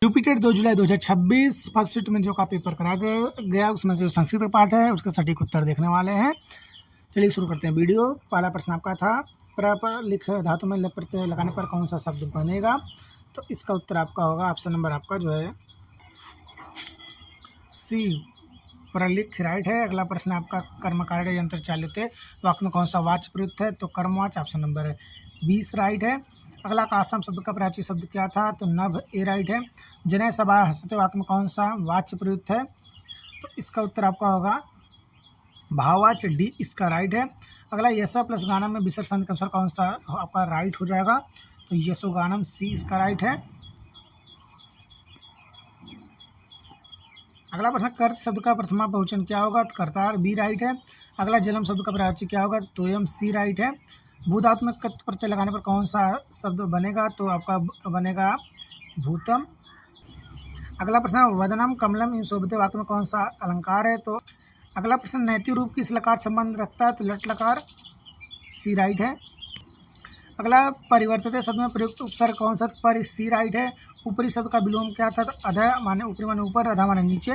UP TET 2 जुलाई 2026 first shift में जो का पेपर करा गया उसमें से जो संस्कृत का पाठ है उसका सटीक उत्तर देखने वाले हैं। चलिए शुरू करते हैं वीडियो। पहला प्रश्न आपका था पर लिख धातु में लप प्रत्यय लगाने पर कौन सा शब्द बनेगा, तो इसका उत्तर आपका होगा ऑप्शन नंबर आपका जो है सी प्रलिख राइट है। अगला प्रश्न आपका कर्मकार्य यंत्र चालित वाक्य में कौन सा वाच्य प्रयुक्त है, तो कर्मवाच्य ऑप्शन नंबर 20 राइट है। अगला का आसम शब्द का प्राची शब्द क्या था, तो नभ ए राइट है। जने सभा हंसते वाक्य में कौन सा वाच्य प्रयुक्त है, तो इसका उत्तर आपका होगा भाववाच्य डी इसका राइट है। अगला यशो प्लस गानम में विसर्ग संधि के अनुसार कौन सा आपका राइट हो जाएगा, तो यशो गानम सी इसका राइट है। अगला प्रश्न कर्त शब्द का प्रथमा बहुवचन क्या होगा, तो कर्तार बी राइट है। अगला जलम शब्द का प्राची क्या होगा, तो तोयम सी राइट है। भूधातु में कत प्रत्यय लगाने पर कौन सा शब्द बनेगा, तो आपका बनेगा भूतम। अगला प्रश्न वदनम कमलम इन शोभते वाक्य में कौन सा अलंकार है, तो अगला प्रश्न नैतिक रूप किस लकार संबंध रखता है, तो लट लकार सी राइट है। अगला परिवर्तित शब्द में प्रयुक्त उपसर्ग कौन सा, पर सी राइट है। ऊपरी शब्द का विलोम क्या था, तो अध माने ऊपरी माने ऊपर, अधा माने नीचे।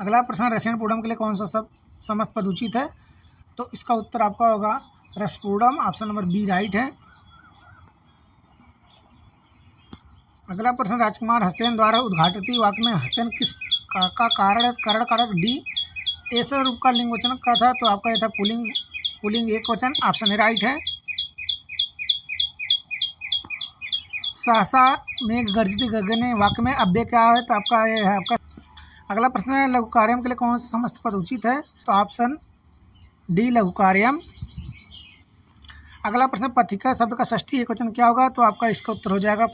अगला प्रश्न रसायन पूर्णम के लिए कौन सा शब्द समस्त पद उचित है, तो इसका उत्तर आपका होगा रसपूर्णम ऑप्शन नंबर बी राइट है। अगला प्रश्न राजकुमार हस्तेन द्वारा उद्घाटित वाक्य में हस्तेन किस का कारण कारक डी ऐसा रूप का लिंग वचन का था, तो आपका यह था पुलिंग एक वचन ऑप्शन ए राइट है। सहसा मेघ गर्जती गगने वाक्य में अव्यय क्या है, तो आपका यह है आपका। अगला प्रश्न है लघु कार्यम के लिए कौन सा समस्त पद उचित है, तो ऑप्शन डी लघु कार्यम। अगला प्रश्न पथिका शब्द का षष्ठी एक वचन क्या होगा, तो आपका इसका उत्तर हो जाएगा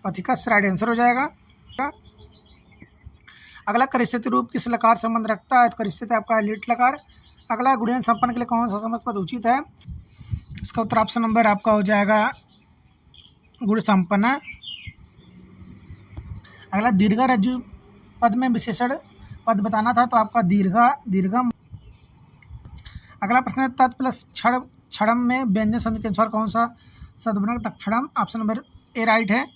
पथिकस राइट आंसर हो जाएगा। अगला करिष्यति रूप किस लकार संबंध रखता है, तो करिष्यति आपका लिट लकार। अगला गुणन संपन्न के लिए कौन सा समस्त पद उचित है, इसका उत्तर ऑप्शन नंबर आपका हो जाएगा गुण संपन्न। अगला दीर्घ रज्जु पद में विशेषण पद बताना था, तो आपका दीर्घम। अगला प्रश्न है तत् प्लस क्षणम में व्यंजन संधि के अनुसार कौन सा शब्द बनेगा, तत्क्षणम ऑप्शन नंबर ए राइट है।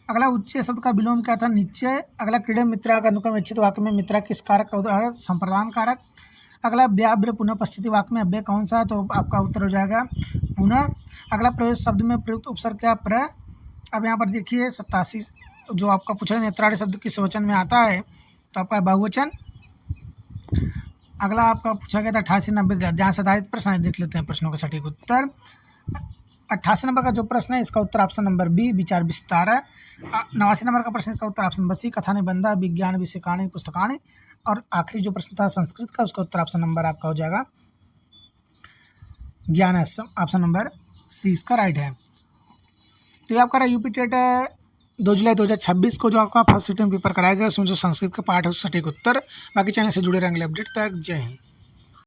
अगला उच्च शब्द का विलोम क्या था, नीचे। अगला क्रीडा मित्रा का अनुक्रम इच्छित वाक्य में मित्रा किस कारक का उदाहरण, संप्रदान कारक। अगला व्याव्र पुनः पश्चिति वाक्य में अव्यय कौन सा है, तो आपका उत्तर हो जाएगा पुनः। अगला प्रवेश शब्द में प्रयुक्त उपसर्ग क्या प्र। अब यहाँ पर देखिए 87 जो आपका पूछा नेत्रार्य शब्द किस वचन में आता है, तो आपका बहुवचन। अगला आपका पूछा गया था 88-90 गद्यांश आधारित प्रश्न, देख लेते हैं प्रश्नों का सटीक उत्तर। 88 नंबर का जो प्रश्न है इसका उत्तर ऑप्शन नंबर बी विचार विस्तार है। 89 नंबर का प्रश्न इसका उत्तर ऑप्शन बी कथा निबंध विज्ञान विषयकाणी पुस्तकाणी। और आखिरी जो प्रश्न था संस्कृत का उसका उत्तर ऑप्शन नंबर आपका हो जाएगा ज्ञान ऑप्शन नंबर सी इसका राइट है। तो ये आपका रहा यूपी टेट 2 जुलाई 2026 को जो आपका फर्स्ट सिटिंग पेपर कराया गया उसमें जो संस्कृत का पाठ है उस सटीक उत्तर। बाकी चैनल से जुड़े रहेंगे अपडेट तक। जय हिंद।